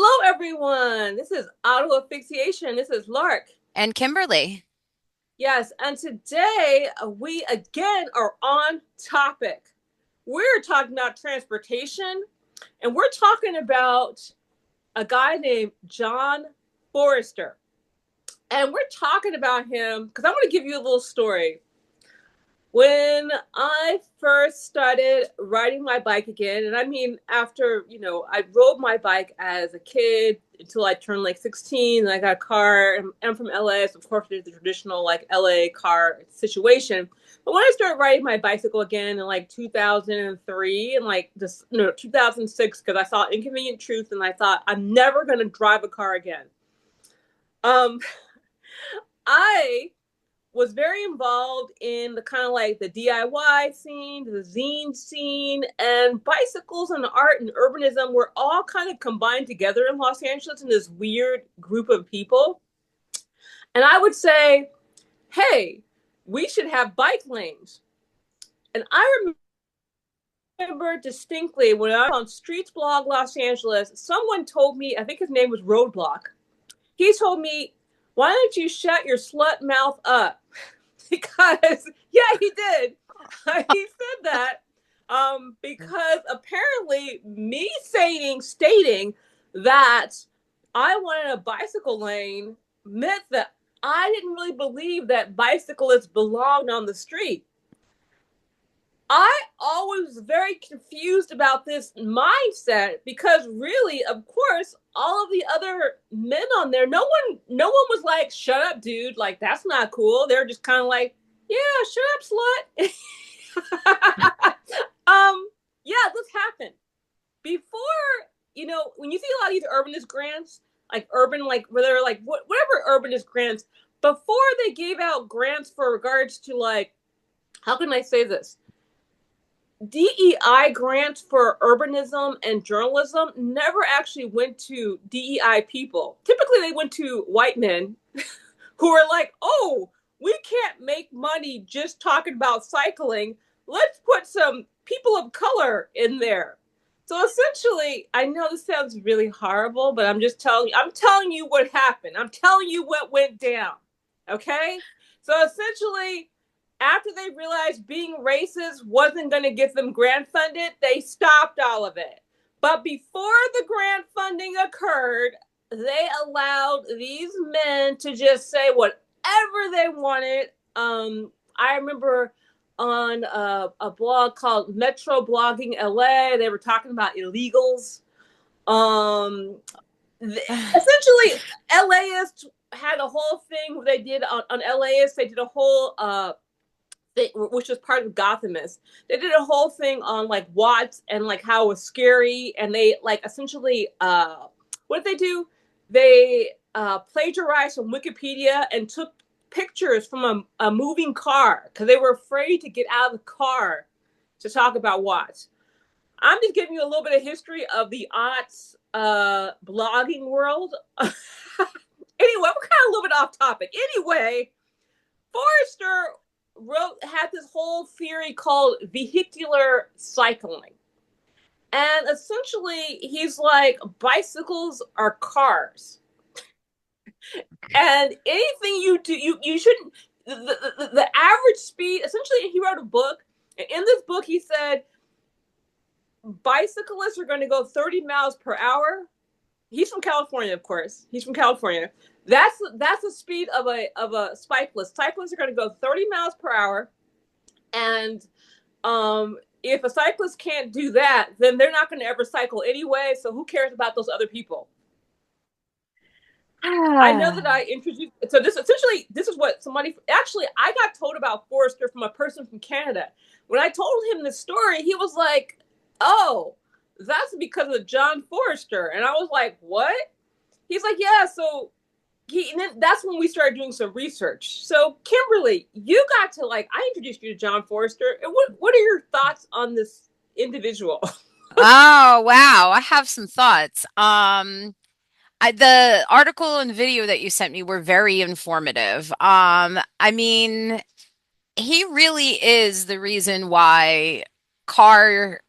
Hello, everyone. This is Auto Asphyxiation. This is Lark. And Kimberly. Yes, and today we again are on topic. We're talking about transportation, and we're talking about a guy named John Forrester. And we're talking about him because I want to give you a little story. When I first started riding my bike again, and I mean, after, I rode my bike as a kid until I turned like 16, and I got a car, and I'm from LA, so of course there's the traditional like LA car situation. But when I started riding my bicycle again in like 2003 and like this, 2006, because I saw Inconvenient Truth and I thought, I'm never going to drive a car again. Um, I was very involved in the kind of like the DIY scene, the zine scene, and bicycles and art and urbanism were all kind of combined together in Los Angeles in this weird group of people. And I would say, hey, we should have bike lanes. And I remember distinctly when I was on Streets Blog Los Angeles, someone told me, I think his name was Roadblock. He told me, why don't you shut your slut mouth up? Because yeah, he did. He said that because apparently me stating that I wanted a bicycle lane meant that I didn't really believe that bicyclists belonged on the street. I always was very confused about this mindset because really, of course, all of the other men on there, no one was like, shut up, dude. Like, that's not cool. They're just kind of like, yeah, shut up, slut. Yeah, this happened. Before, when you see a lot of these urbanist grants, like urban, like where they're like whatever urbanist grants, before they gave out grants for regards to like, how can I say this? DEI grants for urbanism and journalism never actually went to DEI people. Typically, they went to white men who are like, oh, we can't make money just talking about cycling. Let's put some people of color in there. So essentially, I know this sounds really horrible, but I'm telling you what happened. I'm telling you what went down. Okay? So essentially, after they realized being racist wasn't going to get them grant funded, they stopped all of it. But before the grant funding occurred, they allowed these men to just say whatever they wanted. I remember on a blog called Metro Blogging LA, they were talking about illegals. Essentially, LAist had a whole thing they did on LAist. They did a whole which was part of Gothamist. They did a whole thing on like Watts and like how it was scary, and they like essentially what did they do? They plagiarized from Wikipedia and took pictures from a moving car because they were afraid to get out of the car to talk about Watts. I'm just giving you a little bit of history of the aughts blogging world. Anyway, we're kind of a little bit off topic. Anyway, Forrester had this whole theory called vehicular cycling. And essentially, he's like, bicycles are cars. And anything you do, you shouldn't, the average speed, essentially, he wrote a book. And in this book, he said, bicyclists are going to go 30 miles per hour. He's from California, of course. He's from California. That's the speed of a cyclist. Cyclists are going to go 30 miles per hour, and if a cyclist can't do that, then they're not going to ever cycle anyway. So who cares about those other people? I know that I introduced. So this is what somebody actually I got told about Forrester from a person from Canada. When I told him this story, he was like, "Oh, that's because of John Forrester," and I was like, "What?" He's like, "Yeah." So and then that's when we started doing some research. So Kimberly, you got to like I introduced you to John Forrester. And what are your thoughts on this individual? Oh, wow. I have some thoughts. The article and video that you sent me were very informative. I mean, he really is the reason why car,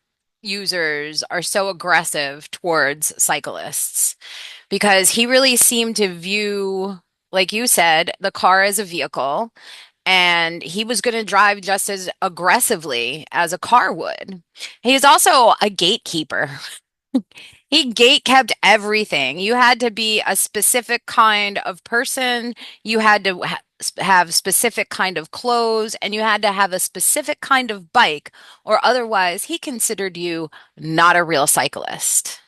users are so aggressive towards cyclists because he really seemed to view, like you said, the car as a vehicle, and he was going to drive just as aggressively as a car would. He was also a gatekeeper. He gate kept everything. You had to be a specific kind of person. You had to have specific kind of clothes, and you had to have a specific kind of bike, or otherwise he considered you not a real cyclist.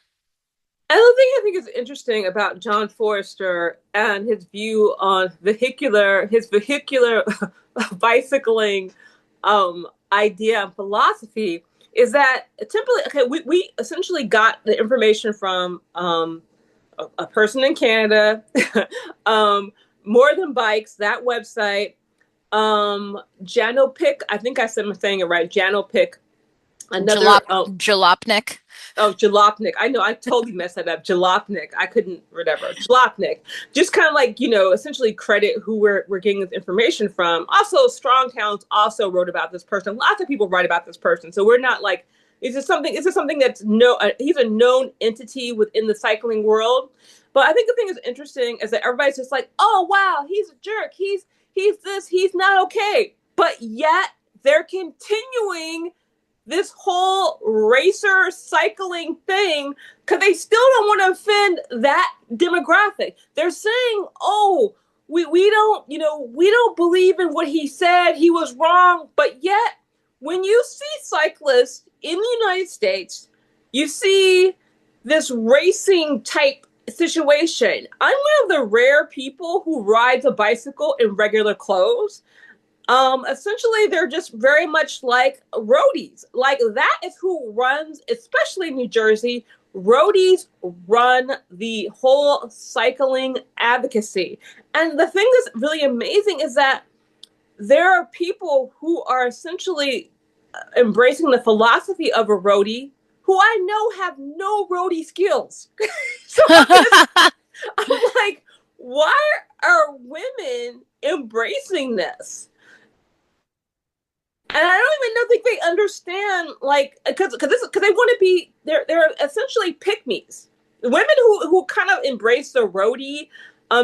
And the thing I think is interesting about John Forrester and his view on his vehicular bicycling idea and philosophy is that typically, okay, we essentially got the information from a person in Canada, More Than Bikes, that website, Janopic, I think I'm saying it right, Janopic, another, Jalopnik. oh, Jalopnik. I know I totally messed that up. Jalopnik. I couldn't, whatever. Jalopnik. Just kind of like, essentially credit who we're getting this information from. Also, Strong Towns also wrote about this person. Lots of people write about this person. So we're not like, is this something that's he's a known entity within the cycling world. But I think the thing that's interesting is that everybody's just like, oh, wow, he's a jerk. He's this, he's not okay. But yet they're continuing this whole racer cycling thing because they still don't want to offend that demographic. They're saying, "Oh, we don't, we don't believe in what he said. He was wrong." But yet, when you see cyclists in the United States, you see this racing type situation. I'm one of the rare people who rides a bicycle in regular clothes. Essentially, they're just very much like roadies. Like that is who runs, especially in New Jersey. Roadies run the whole cycling advocacy. And the thing that's really amazing is that there are people who are essentially embracing the philosophy of a roadie who I know have no roadie skills. So I'm like, why are women embracing this? And I don't even think they understand, like, because they want to be they're essentially pick me's women who kind of embrace the roadie,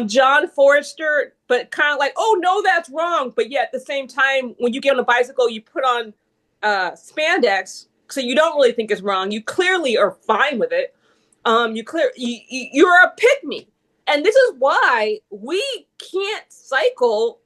John Forrester, but kind of like, oh no, that's wrong. But yet at the same time, when you get on a bicycle, you put on spandex, so you don't really think it's wrong. You clearly are fine with it. You're a pick me, and this is why we can't cycle,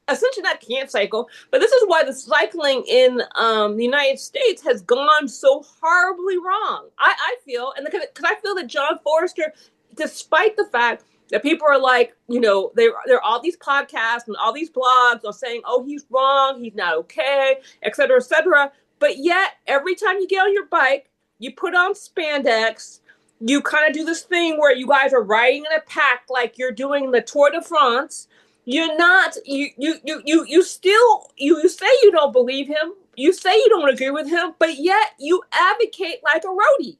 essentially not can't cycle, but this is why the cycling in the United States has gone so horribly wrong. I feel, and because I feel that John Forrester, despite the fact that people are like, there are all these podcasts and all these blogs are saying, oh, he's wrong, he's not okay, et cetera, et cetera. But yet, every time you get on your bike, you put on spandex, you kind of do this thing where you guys are riding in a pack like you're doing the Tour de France. You're not, you still, you say you don't believe him, you say you don't agree with him, but yet you advocate like a roadie.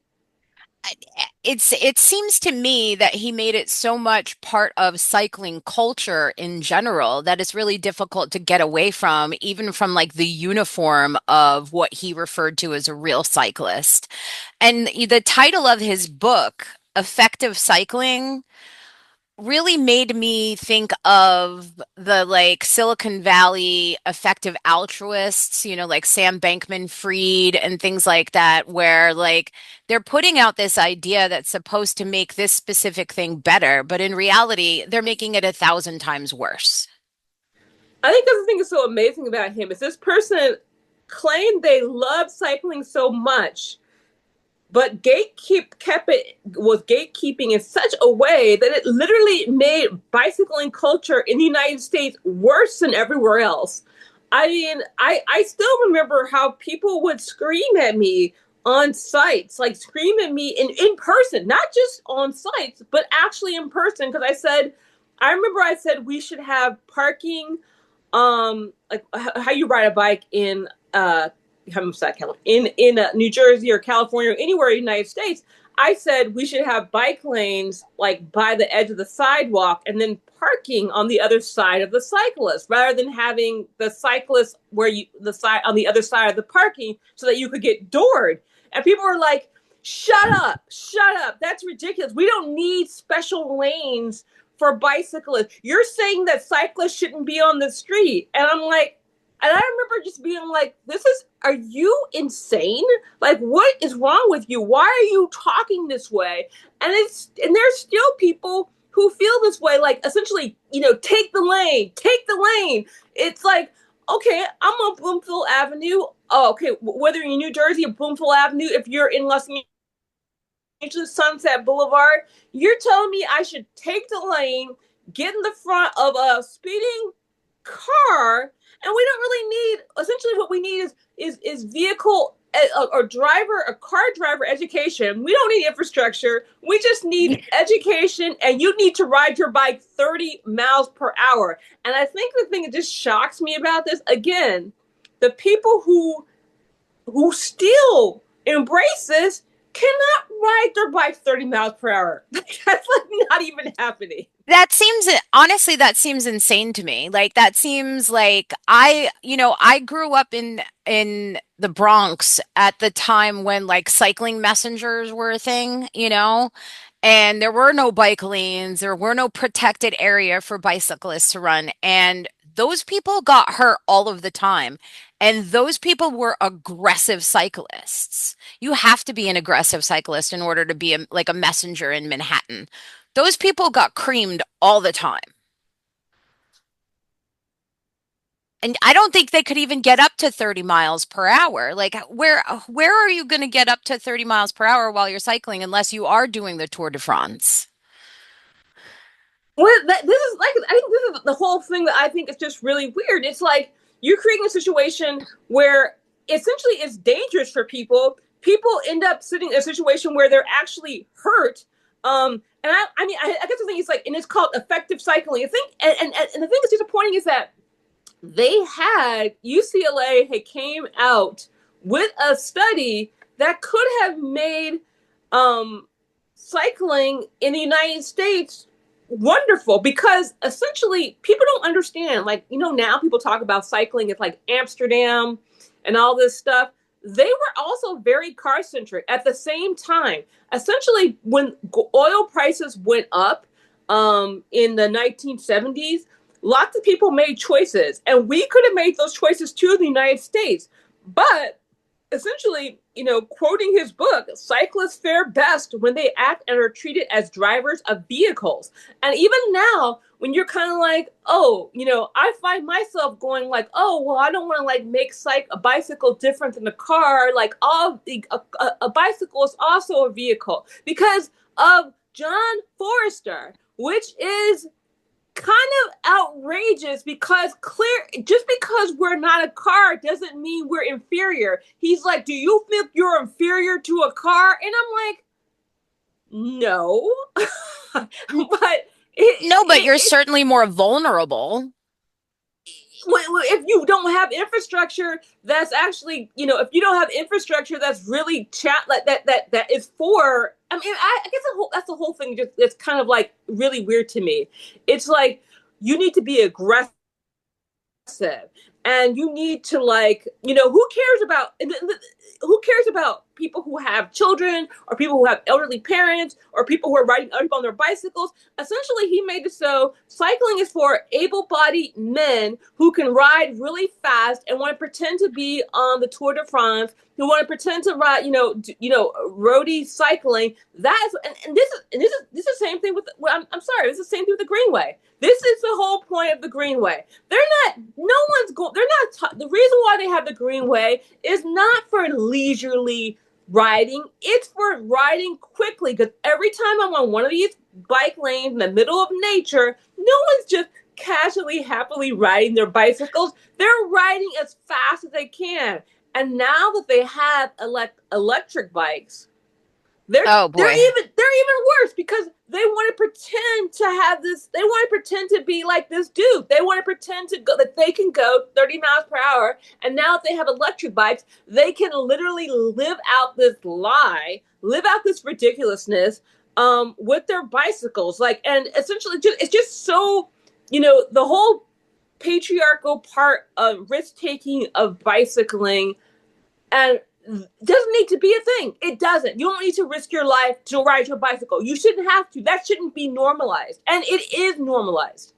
It seems to me that he made it so much part of cycling culture in general that it's really difficult to get away from, even from like the uniform of what he referred to as a real cyclist. And the title of his book, Effective Cycling, really made me think of the like Silicon Valley effective altruists, like Sam Bankman-Fried and things like that, where like they're putting out this idea that's supposed to make this specific thing better, but in reality, they're making it 1,000 times worse. I think that's the thing that's so amazing about him is this person claimed they love cycling so much, but was gatekeeping in such a way that it literally made bicycling culture in the United States worse than everywhere else. I mean, I still remember how people would scream at me on sites, like scream at me in person, not just on sites, but actually in person. Because I remember I said we should have parking, like how you ride a bike in New Jersey or California or anywhere in the United States. I said we should have bike lanes like by the edge of the sidewalk and then parking on the other side of the cyclist, rather than having the cyclist the side on the other side of the parking so that you could get doored. And people are like, shut up. That's ridiculous. We don't need special lanes for bicyclists. You're saying that cyclists shouldn't be on the street. And I'm like, and I remember just being like, are you insane? Like, what is wrong with you? Why are you talking this way? And there's still people who feel this way, like essentially, take the lane, take the lane. It's like, okay, I'm on Bloomfield Avenue. Oh, okay, whether you're in New Jersey or Bloomfield Avenue, if you're in Los Angeles Sunset Boulevard, you're telling me I should take the lane, get in the front of a speeding car, and we don't really need. Essentially, what we need is vehicle a car driver education. We don't need infrastructure. We just need education, and you need to ride your bike 30 miles per hour. And I think the thing that just shocks me about this, again, the people who still embrace this cannot ride their bike 30 miles per hour. That's like not even happening. That seems, honestly, that seems insane to me. Like that seems like I grew up in the Bronx at the time when like cycling messengers were a thing, and there were no bike lanes, there were no protected area for bicyclists to run, and those people got hurt all of the time. And those people were aggressive cyclists. You have to be an aggressive cyclist in order to be like a messenger in Manhattan. Those people got creamed all the time. And I don't think they could even get up to 30 miles per hour. Like where are you going to get up to 30 miles per hour while you're cycling unless you are doing the Tour de France? Well, this is like, I think this is the whole thing that I think is just really weird. It's like you're creating a situation where essentially it's dangerous for people. People end up sitting in a situation where they're actually hurt. And I guess the thing is like, and it's called effective cycling. I think, and the thing that's disappointing is that UCLA had came out with a study that could have made cycling in the United States wonderful, because essentially people don't understand, like, now people talk about cycling, it's like Amsterdam and all this stuff. They were also very car centric at the same time. Essentially, when oil prices went up in the 1970s, lots of people made choices, and we could have made those choices too in the United States. But essentially, quoting his book, cyclists fare best when they act and are treated as drivers of vehicles. And even now, when you're kind of like, oh, I find myself going like, oh, well, I don't want to like make a bicycle different than a car. Like, a bicycle is also a vehicle because of John Forrester, which is kind of outrageous, because just because we're not a car doesn't mean we're inferior. He's like, do you think you're inferior to a car? And I'm like, no. But No, but you're certainly more vulnerable. if you don't have infrastructure that's actually, if you don't have infrastructure that's really like that is for, I mean, I guess that's the whole thing. Just, it's kind of like really weird to me. It's like you need to be aggressive, and you need to, like, who cares about people who have children, or people who have elderly parents, or people who are riding up on their bicycles. Essentially, he made it so cycling is for able-bodied men who can ride really fast and want to pretend to be on the Tour de France, who want to pretend to ride, roadie cycling. That is, and this is the same thing with. Well, I'm sorry, this is the same thing with the Greenway. This is the whole point of the Greenway. They're not. No one's going. They're not. The reason why they have the Greenway is not for leisurely riding. It's for riding quickly. Because every time I'm on one of these bike lanes in the middle of nature, no one's just casually, happily riding their bicycles. They're riding as fast as they can. And now that they have electric bikes, Oh boy. they're even worse, because they want to pretend to have this. They want to pretend to be like this dude. They want to pretend to go that they can go 30 miles per hour. And now if they have electric bikes, they can literally live out this lie, live out this ridiculousness with their bicycles. Like, and essentially, it's just so, the whole patriarchal part of risk taking of bicycling, and doesn't need to be a thing. It doesn't. You don't need to risk your life to ride your bicycle. You shouldn't have to. That shouldn't be normalized. And it is normalized.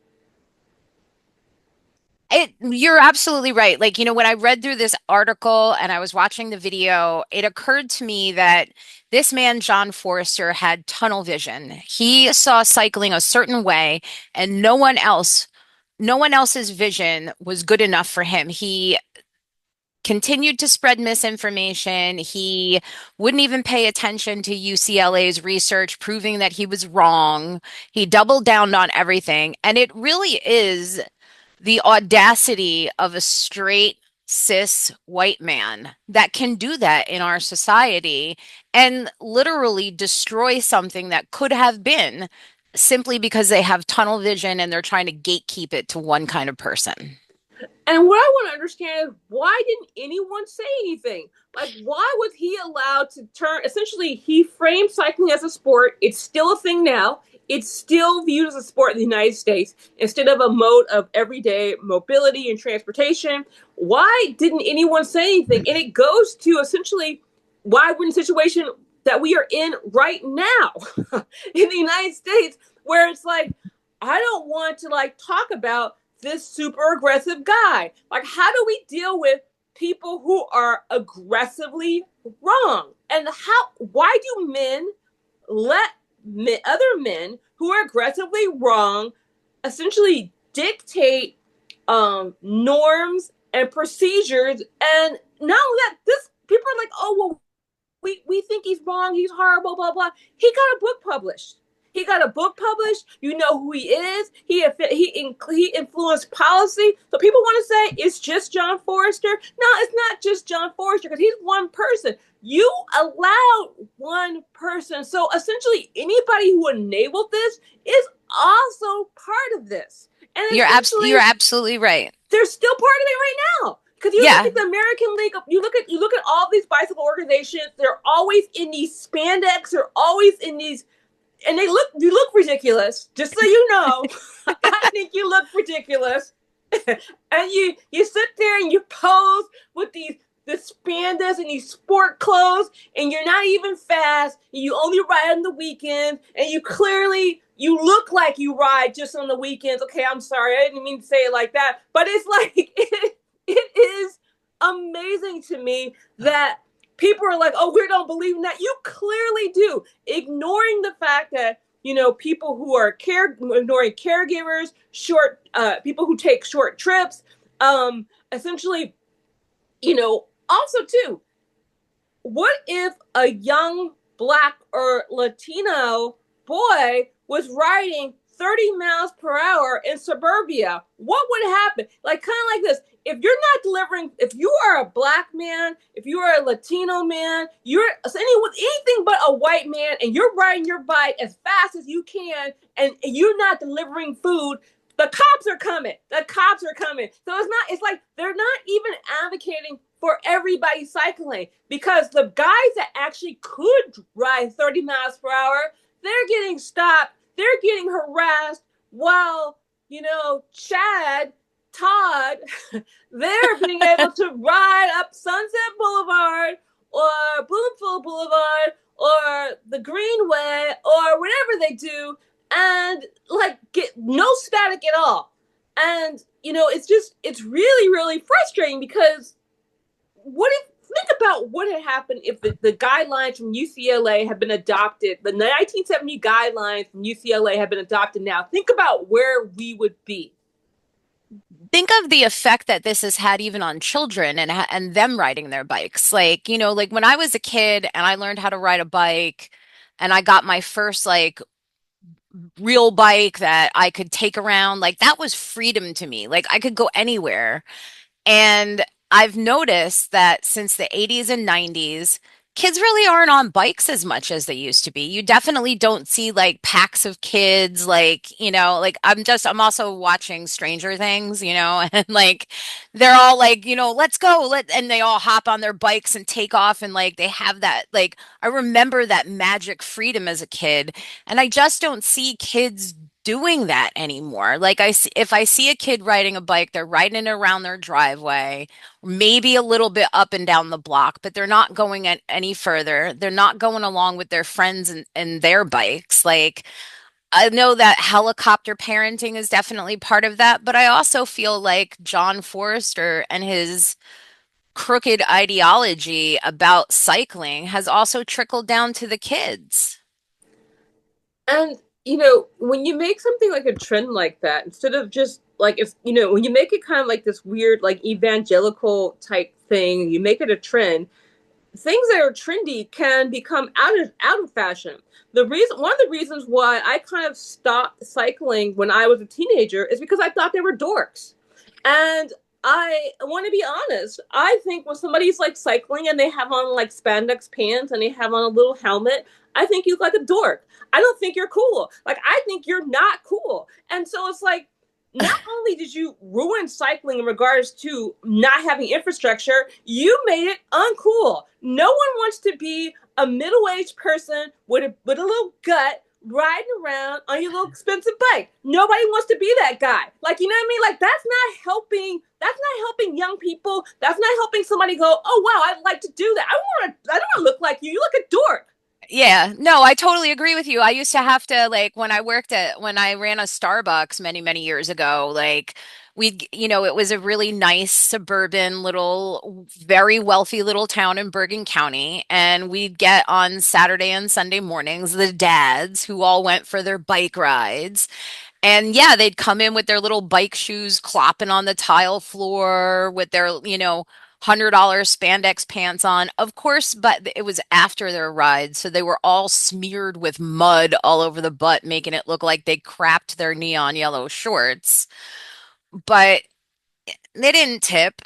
You're absolutely right. Like, when I read through this article and I was watching the video, it occurred to me that this man, John Forrester, had tunnel vision. He saw cycling a certain way, and no one else's vision was good enough for him. He continued to spread misinformation. He wouldn't even pay attention to UCLA's research proving that he was wrong. He doubled down on everything. And it really is the audacity of a straight cis white man that can do that in our society and literally destroy something that could have been simply because they have tunnel vision and they're trying to gatekeep it to one kind of person. And what I want to understand is, why didn't anyone say anything? Like, why was he allowed to turn? Essentially, he framed cycling as a sport. It's still a thing now. It's still viewed as a sport in the United States instead of a mode of everyday mobility and transportation. Why didn't anyone say anything? And it goes to essentially why we're in the situation that we are in right now in the United States, where it's like, I don't want to like talk about this super aggressive guy. Like, how do we deal with people who are aggressively wrong? And why do men let other men who are aggressively wrong essentially dictate norms and procedures? And not only that, this people are like, oh, well, we think he's wrong, he's horrible, blah, blah. He got a book published. He got a book published. You know who he is. He influenced policy. So people want to say it's just John Forrester. No, it's not just John Forrester, because he's one person. You allowed one person. So essentially, anybody who enabled this is also part of this. And You're essentially, absolutely right. they're still part of it right now. Because you look Yeah. at the American League, you look at all these bicycle organizations. They're always in these spandex. They're always in these, and you look ridiculous. Just so you know, I think you look ridiculous. And you sit there and you pose with these the spandex and these sport clothes, and you're not even fast. And you only ride on the weekends, and you look like you ride just on the weekends. Okay, I'm sorry, I didn't mean to say it like that, but it's like it is amazing to me that people are like, oh, we don't believe in that. You clearly do, ignoring the fact that people who are ignoring caregivers, people who take short trips, essentially, also too, what if a young Black or Latino boy was riding 30 miles per hour in suburbia? What would happen? Like, kind of like this. If you're not delivering, if you are a Black man, if you are a Latino man, you're anything but a white man, and you're riding your bike as fast as you can, and you're not delivering food, the cops are coming. The cops are coming. So it's like they're not even advocating for everybody cycling, because the guys that actually could ride 30 miles per hour, they're getting stopped, they're getting harassed, while, Todd, they're being able to ride up Sunset Boulevard or Bloomfield Boulevard or the Greenway or whatever they do, and like get no static at all. And it's really, really frustrating, because think about what had happened if the guidelines from UCLA had been adopted, the 1970 guidelines from UCLA had been adopted now. Think about where we would be. Think of the effect that this has had even on children and them riding their bikes. Like, like when I was a kid and I learned how to ride a bike and I got my first like real bike that I could take around, like that was freedom to me. Like I could go anywhere. And I've noticed that since the 80s and 90s, kids really aren't on bikes as much as they used to be. You definitely don't see like packs of kids, like, like I'm also watching Stranger Things, and like they're all like, let's go, and they all hop on their bikes and take off. And like they have that, like, I remember that magic freedom as a kid. And I just don't see kids doing that anymore. If I see a kid riding a bike, they're riding it around their driveway, maybe a little bit up and down the block, but they're not going any further. They're not going along with their friends and their bikes. Like, I know that helicopter parenting is definitely part of that, but I also feel like John Forrester and his crooked ideology about cycling has also trickled down to the kids. And when you make something like a trend like that, instead of just like, if when you make it kind of like this weird like evangelical type thing, you make it a trend. Things that are trendy can become out of fashion. One of the reasons why I kind of stopped cycling when I was a teenager is because I thought they were dorks. And I want to be honest. I think when somebody's like cycling and they have on like spandex pants and they have on a little helmet, I think you look like a dork. I don't think you're cool. Like, I think you're not cool. And so it's like, not only did you ruin cycling in regards to not having infrastructure, you made it uncool. No one wants to be a middle-aged person with a little gut riding around on your little expensive bike. Nobody wants to be that guy. Like, you know what I mean? Like, that's not helping. That's not helping young people. That's not helping somebody go, oh wow, I'd like to do that. I don't want to look like you. You look a dork. Yeah, no, I totally agree with you. I used to have to like when I ran a Starbucks many, many years ago, like it was a really nice suburban little, very wealthy little town in Bergen County. And we'd get on Saturday and Sunday mornings, the dads who all went for their bike rides. And yeah, they'd come in with their little bike shoes clopping on the tile floor with their, $100 spandex pants on. Of course, but it was after their ride, so they were all smeared with mud all over the butt, making it look like they crapped their neon yellow shorts. But they didn't tip.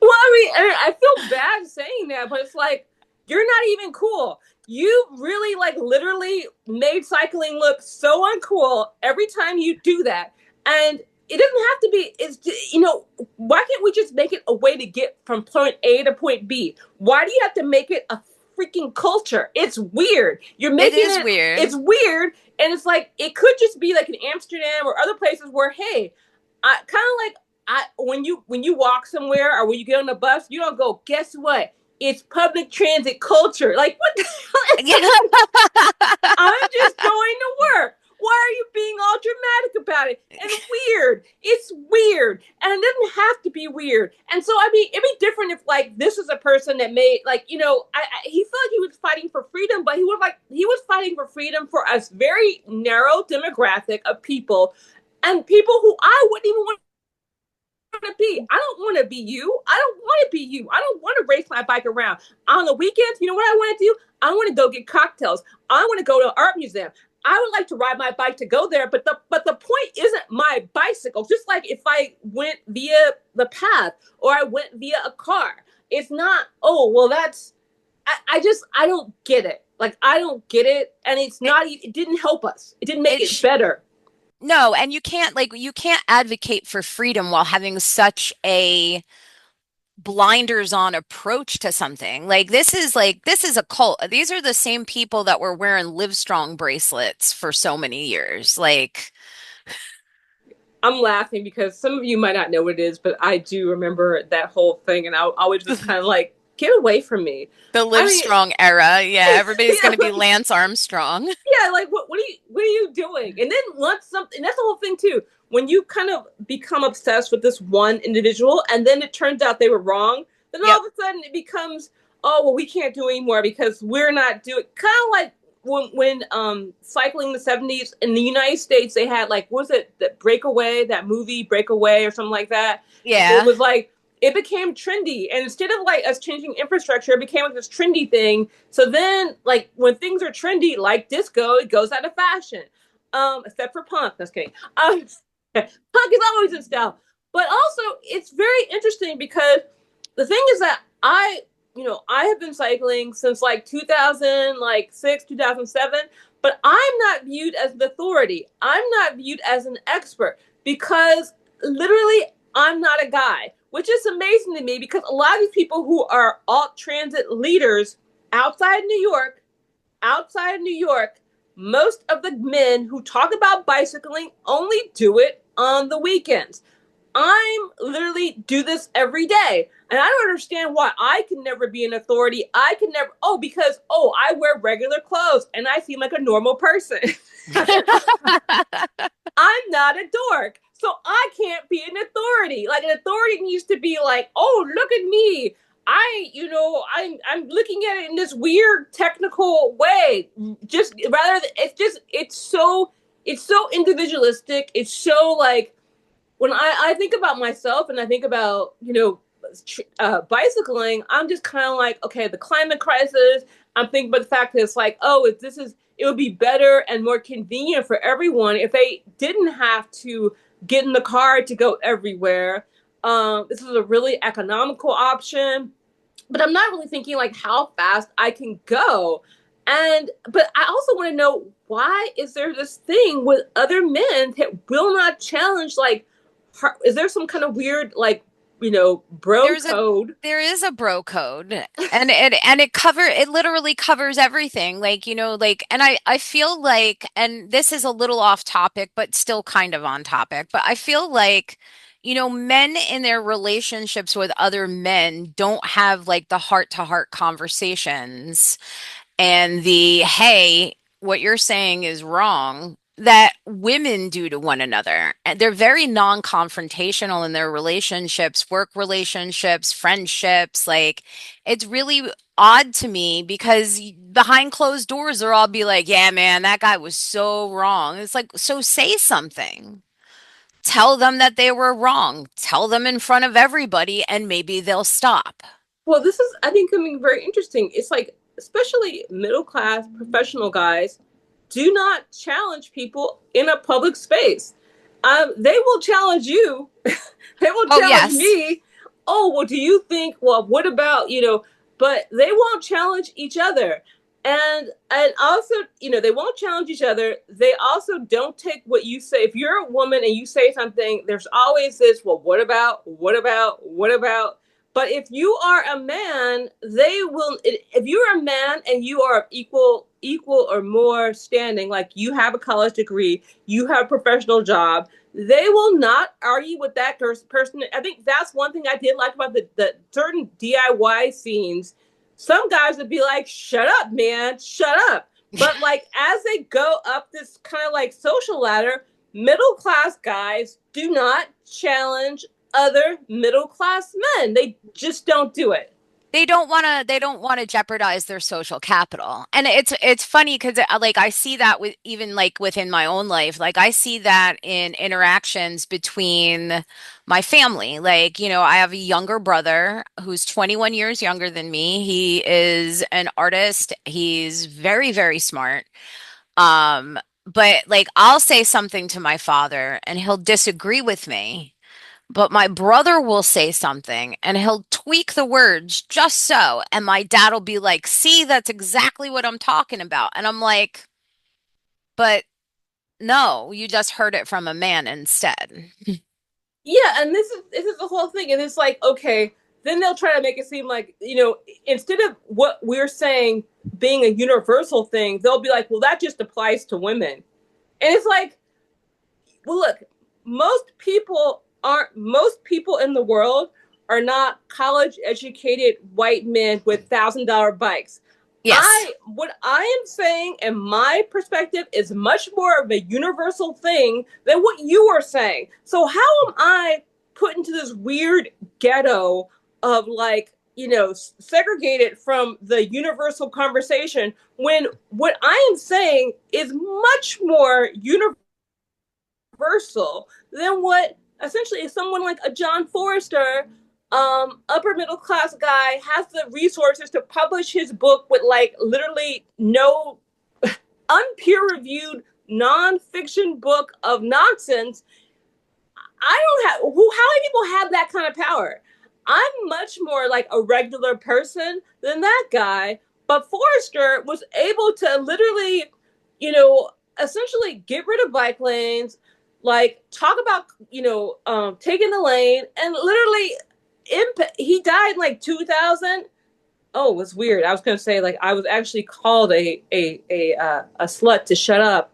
Well, I feel bad saying that, but it's like, you're not even cool. You really, like, literally made cycling look so uncool every time you do that. And it doesn't have to be, why can't we just make it a way to get from point A to point B? Why do you have to make it a freaking culture? It's weird. You're It making is it, weird. it's weird. And it's like, it could just be like in Amsterdam or other places where, hey, I kind of like, when you walk somewhere or when you get on the bus, you don't go, guess what? It's public transit culture. Like, what the Yeah. hell? I'm just going to work. Why are you being all dramatic about it? And weird. It's weird. And it doesn't have to be weird. And so, I mean, it'd be different if, like, this is a person that made, like, he felt like he was fighting for freedom, but he was fighting for freedom for a very narrow demographic of people, and people who I wouldn't even want to be. I don't want to be you. I don't want to be you. I don't want to race my bike around. On the weekends, you know what I want to do? I want to go get cocktails. I want to go to an art museum. I would like to ride my bike to go there, but the point isn't my bicycle. Just like if I went via the path or I went via a car, it's not. Oh well, that's. I don't get it. Like, I don't get it, and it's It, not. It didn't help us. It didn't make it it sh better. no, and you can't advocate for freedom while having such a blinders on approach to something. This is a cult. These are the same people that were wearing Livestrong bracelets for so many years. Like I'm laughing because some of you might not know what it is, but I do remember that whole thing, and I always just kind of like, get away from me. the I mean, Livestrong era. Yeah, everybody's yeah, going to be Lance Armstrong. yeah, like, what are you doing? And then once something, and that's the whole thing too. When you kind of become obsessed with this one individual, and then it turns out they were wrong, then all Yep. of a sudden it becomes, oh well, we can't do anymore because we're not doing. Kind of like when cycling in the '70s in the United States, they had, like, what was it, that Breakaway, that movie Breakaway or something like that. It Yeah. was like, it became trendy, and instead of like us changing infrastructure, it became like this trendy thing. So then, like, when things are trendy, like disco, it goes out of fashion. Except for punk. That's kidding. Punk is always in style, but also it's very interesting because the thing is that I have been cycling since like 2006, 2007, but I'm not viewed as the authority. I'm not viewed as an expert because literally I'm not a guy, which is amazing to me because a lot of these people who are alt transit leaders outside New York, outside of New York, most of the men who talk about bicycling only do it on the weekends. I'm literally do this every day. And I don't understand why I can never be an authority. I can never, because, I wear regular clothes and I seem like a normal person. I'm not a dork. So I can't be an authority. Like an authority needs to be like, oh, look at me. I'm looking at it in this weird technical way. Just rather than, it's so individualistic. It's so like when I think about myself and I think about, bicycling, I'm just kind of like, okay, the climate crisis. I'm thinking about the fact that it's like, it would be better and more convenient for everyone if they didn't have to get in the car to go everywhere. This is a really economical option, but I'm not really thinking like how fast I can go. But I also want to know, why is there this thing with other men that will not challenge, like, is there some kind of weird, like, bro There's a code? there is a bro code, and it literally covers everything, like, like, and I feel like, and this is a little off topic but still kind of on topic, but I feel like, men in their relationships with other men don't have like the heart to heart conversations and the hey, what you're saying is wrong that women do to one another. And they're very non-confrontational in their relationships, work relationships, friendships. Like, it's really odd to me because behind closed doors, they'll all be like, yeah, man, that guy was so wrong. It's like, so say something. Tell them that they were wrong. Tell them in front of everybody, and maybe they'll stop. Well, this is, I think, something very interesting. It's like, especially middle class professional guys do not challenge people in a public space. They will challenge you. They will Oh, challenge yes. me. Oh, well, do you think? Well, what about, But they won't challenge each other. And also, they won't challenge each other. They also don't take what you say. If you're a woman and you say something, there's always this, well, what about, what about, what about? But if you are a man, they will. If you're a man and you are equal or more standing, like you have a college degree, you have a professional job, they will not argue with that person. I think that's one thing I did like about the certain DIY scenes. Some guys would be like, "Shut up, man, shut up." But like as they go up this kind of like social ladder, middle class guys do not challenge other middle class men. They just don't do it. They don't want to jeopardize their social capital. And it's funny because like I see that with even like within my own life. Like I see that in interactions between my family. Like, I have a younger brother who's 21 years younger than me. He is an artist. He's very, very smart. Um, but like I'll say something to my father and he'll disagree with me. But my brother will say something and he'll tweak the words just so. And my dad will be like, see, that's exactly what I'm talking about. And I'm like, but no, you just heard it from a man instead. Yeah, and this is the whole thing, and it's like, okay, then they'll try to make it seem like, instead of what we're saying being a universal thing, they'll be like, well, that just applies to women, and it's like, well, look, most people in the world are not college educated white men with $1,000 bikes. Yes. What I am saying and my perspective is much more of a universal thing than what you are saying. So how am I put into this weird ghetto of like, segregated from the universal conversation when what I am saying is much more universal than what essentially someone like a John Forrester, upper middle class guy, has the resources to publish his book with like literally no unpeer reviewed nonfiction book of nonsense. I don't have how many people have that kind of power? I'm much more like a regular person than that guy. But Forrester was able to literally, essentially get rid of bike lanes, like talk about, taking the lane, and literally, he died in like 2000. Oh, it was weird. I was going to say, like, I was actually called a slut to shut up.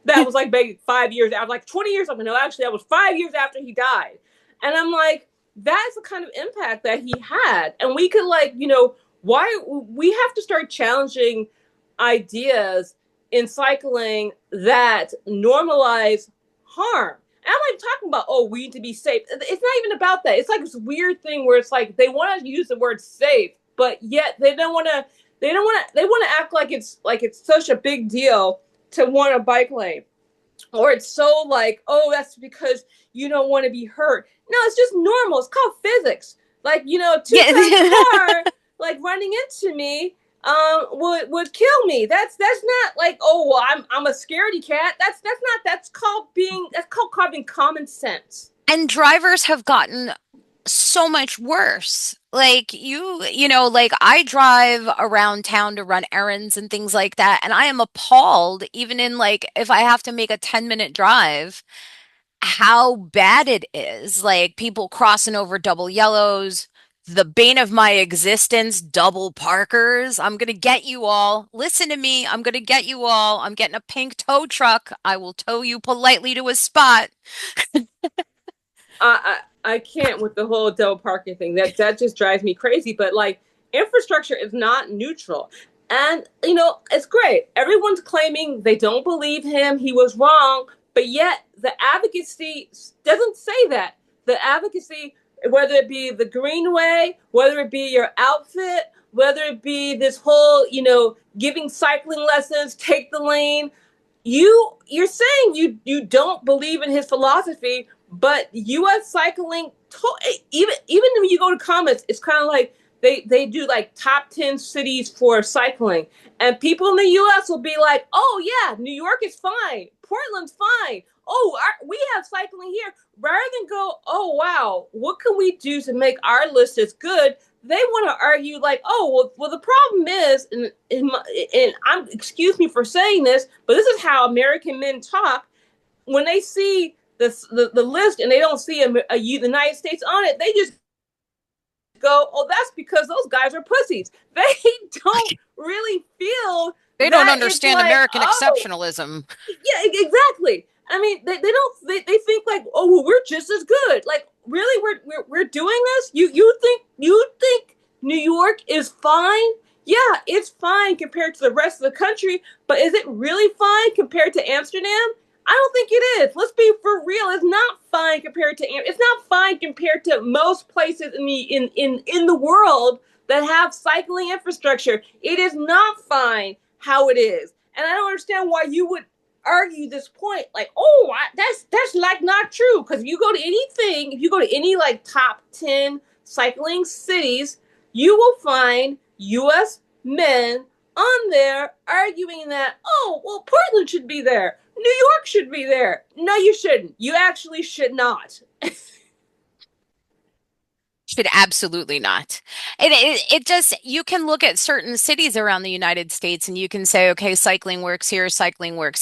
That was like maybe 5 years. I was like 20 years. I'm no, actually, that was 5 years after he died. And I'm like, that's the kind of impact that he had. And we could, like, why we have to start challenging ideas in cycling that normalize harm. And I'm not talking about, oh, we need to be safe. It's not even about that. It's like this weird thing where it's like they want to use the word safe, but yet they don't want to. They want to act like it's such a big deal to want a bike lane, or it's so like, oh, that's because you don't want to be hurt. No, it's just normal. It's called physics. Like, two-ton Yeah. car like running into me would kill me. That's not like, oh, well, I'm a scaredy cat. That's not that's called having common sense. And drivers have gotten so much worse. Like like I drive around town to run errands and things like that, and I am appalled, even in like if I have to make a 10-minute drive, how bad it is. Like people crossing over double yellows, the bane of my existence, double parkers. I'm gonna get you all. Listen to me. I'm gonna get you all. I'm getting a pink tow truck. I will tow you politely to a spot. I can't with the whole double parking thing. That just drives me crazy. But like, infrastructure is not neutral, and it's great. Everyone's claiming they don't believe him. He was wrong, but yet the advocacy doesn't say that. The advocacy, whether it be the Greenway, whether it be your outfit, whether it be this whole giving cycling lessons, take the lane, you're saying you don't believe in his philosophy, but U.S. cycling, even when you go to comments, it's kind of like they do like top 10 cities for cycling, and people in the U.S. will be like, oh yeah, New York is fine, Portland's fine. Oh, we have cycling here. Rather than go, oh wow, what can we do to make our list as good? They want to argue like, oh well, the problem is, and I'm excuse me for saying this, but this is how American men talk. When they see the list and they don't see a United States on it, they just go, oh, that's because those guys are pussies. They don't really feel They don't that it's understand like, American oh, exceptionalism. yeah, exactly. I mean, they don't they think like, oh, well, we're just as good. Like, really, we're doing this? You think New York is fine? Yeah, it's fine compared to the rest of the country, but is it really fine compared to Amsterdam? I don't think it is. Let's be for real. It's not fine compared to it's not fine compared to most places in the world that have cycling infrastructure. It is not fine how it is. And I don't understand why you would argue this point like, oh, that's like not true, because if you go to any like top 10 cycling cities, you will find U.S. men on there arguing that, oh, well, Portland should be there, New York should be there. No, you shouldn't. You actually should not. Should absolutely not. And it just, you can look at certain cities around the United States and you can say, okay, cycling works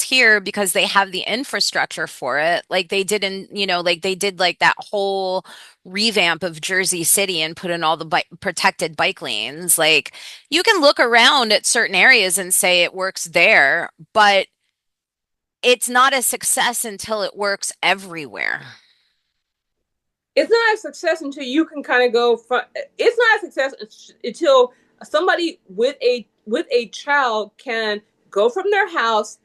here because they have the infrastructure for it. Like they did like they did like that whole revamp of Jersey City and put in all the protected bike lanes. Like you can look around at certain areas and say it works there, but it's not a success until it works everywhere. It's not a success until you can kind of go from. It's not a success until somebody with a child can go from their house,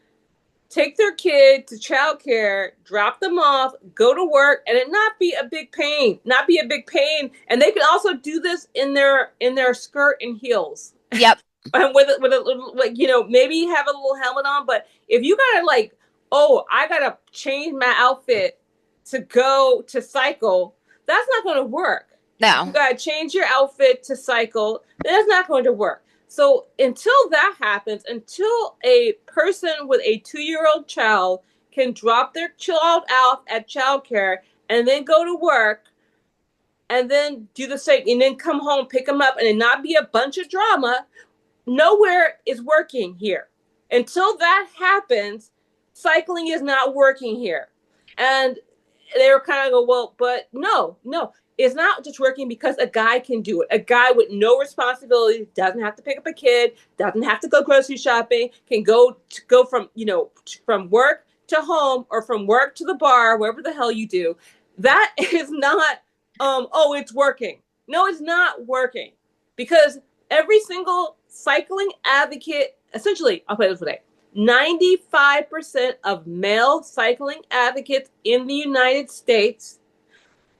take their kid to childcare, drop them off, go to work, and it not be a big pain. Not be a big pain, and they can also do this in their skirt and heels, Yep. and with a little, like, maybe have a little helmet on. But if you gotta like, oh, I gotta change my outfit to go to cycle, that's not going to work. You No. gotta change your outfit to cycle. That's not going to work. So until that happens, until a person with a 2-year-old child can drop their child out at childcare and then go to work and then do the same and then come home, pick them up, and it not be a bunch of drama, nowhere is working here. Until that happens, cycling is not working here. And they were kind of go, well, but no. is not just working because a guy can do it. A guy with no responsibility, doesn't have to pick up a kid, doesn't have to go grocery shopping, can go from, from work to home or from work to the bar, wherever the hell you do. That is not oh, it's working. No, it's not working. Because every single cycling advocate, essentially, I'll put it this way, 95% of male cycling advocates in the United States,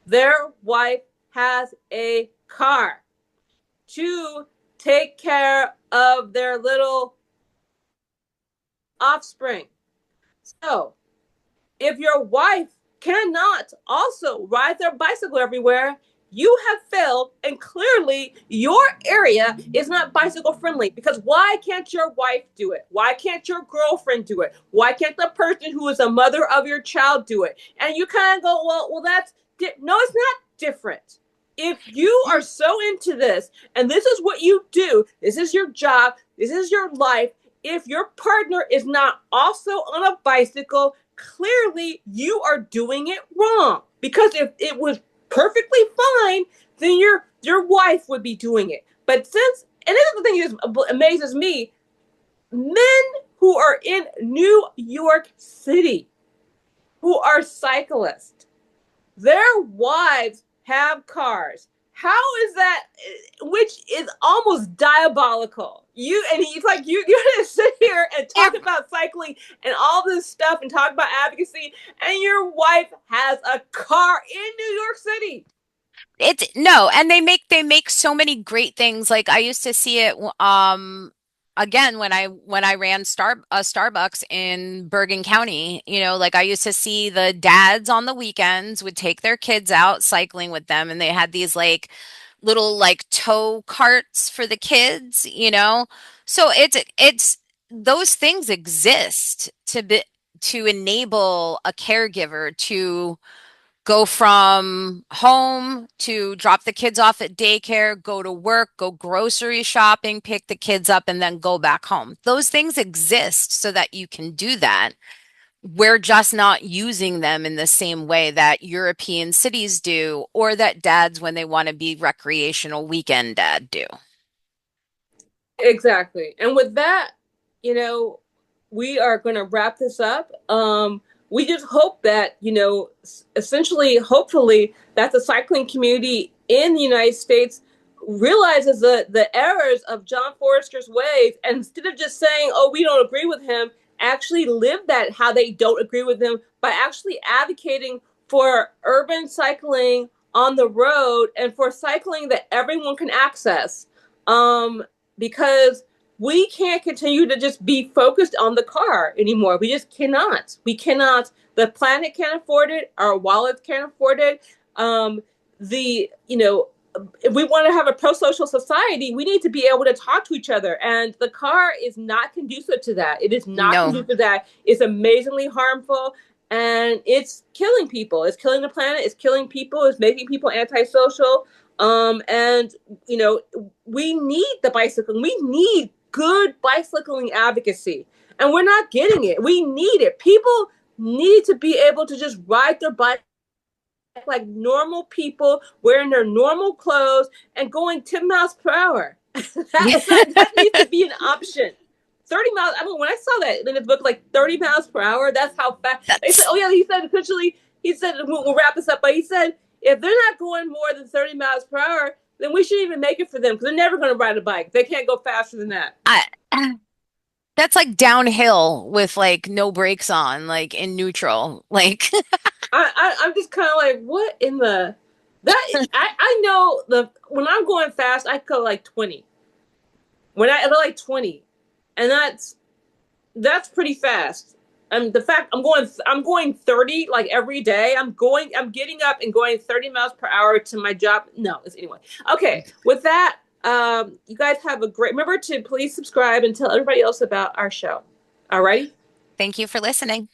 their wife has a car to take care of their little offspring. So, if your wife cannot also ride their bicycle everywhere, you have failed, and clearly your area is not bicycle friendly. Because why can't your wife do it? Why can't your girlfriend do it? Why can't the person who is a mother of your child do it? And you kind of go, well, that's no, it's not different. If you are so into this, and this is what you do, this is your job, this is your life. If your partner is not also on a bicycle, clearly you are doing it wrong. Because if it was perfectly fine, then your wife would be doing it. But since, and this is the thing that amazes me, men who are in New York City, who are cyclists, their wives have cars. How is that? Which is almost diabolical. And he's like, you're gonna sit here and talk about cycling and all this stuff and talk about advocacy, and your wife has a car in New York City. It's no, and they make so many great things. Like I used to see it again when I ran Starbucks in Bergen County, like I used to see the dads on the weekends would take their kids out cycling with them, and they had these like little like tow carts for the kids. So it's those things exist to enable a caregiver to go from home to drop the kids off at daycare, go to work, go grocery shopping, pick the kids up, and then go back home. Those things exist so that you can do that. We're just not using them in the same way that European cities do, or that dads, when they want to be recreational weekend dad, do. Exactly. And with that, you know, we are going to wrap this up. We just hope that, essentially, hopefully, that the cycling community in the United States realizes the errors of John Forrester's ways, and instead of just saying, oh, we don't agree with him, actually live that how they don't agree with him by actually advocating for urban cycling on the road and for cycling that everyone can access. Because we can't continue to just be focused on the car anymore. We just cannot. We cannot. The planet can't afford it. Our wallets can't afford it. If we want to have a pro-social society, we need to be able to talk to each other. And the car is not conducive to that. It is not No. conducive to that. It's amazingly harmful, and it's killing people. It's killing the planet. It's killing people. It's making people antisocial. And we need the bicycle. We need good bicycling advocacy, and we're not getting it. We need it. People need to be able to just ride their bike like normal people, wearing their normal clothes and going 10 miles per hour. that needs to be an option. 30 miles. I mean, when I saw that in the book, like 30 miles per hour, that's how fast. They said, That's oh, yeah, he said, essentially, he said, we'll wrap this up, but he said, if they're not going more than 30 miles per hour, then we shouldn't even make it for them because they're never going to ride a bike. They can't go faster than that. I, that's like downhill with like no brakes on, like in neutral. Like I'm just kind of like, what in the that I know the when I'm going fast, I go like 20. When I go like 20, and that's pretty fast. And the fact I'm going 30 like every day. I'm getting up and going 30 miles per hour to my job. No, it's anyway. Okay, with that, you guys have a great. Remember to please subscribe and tell everybody else about our show. All right. thank you for listening.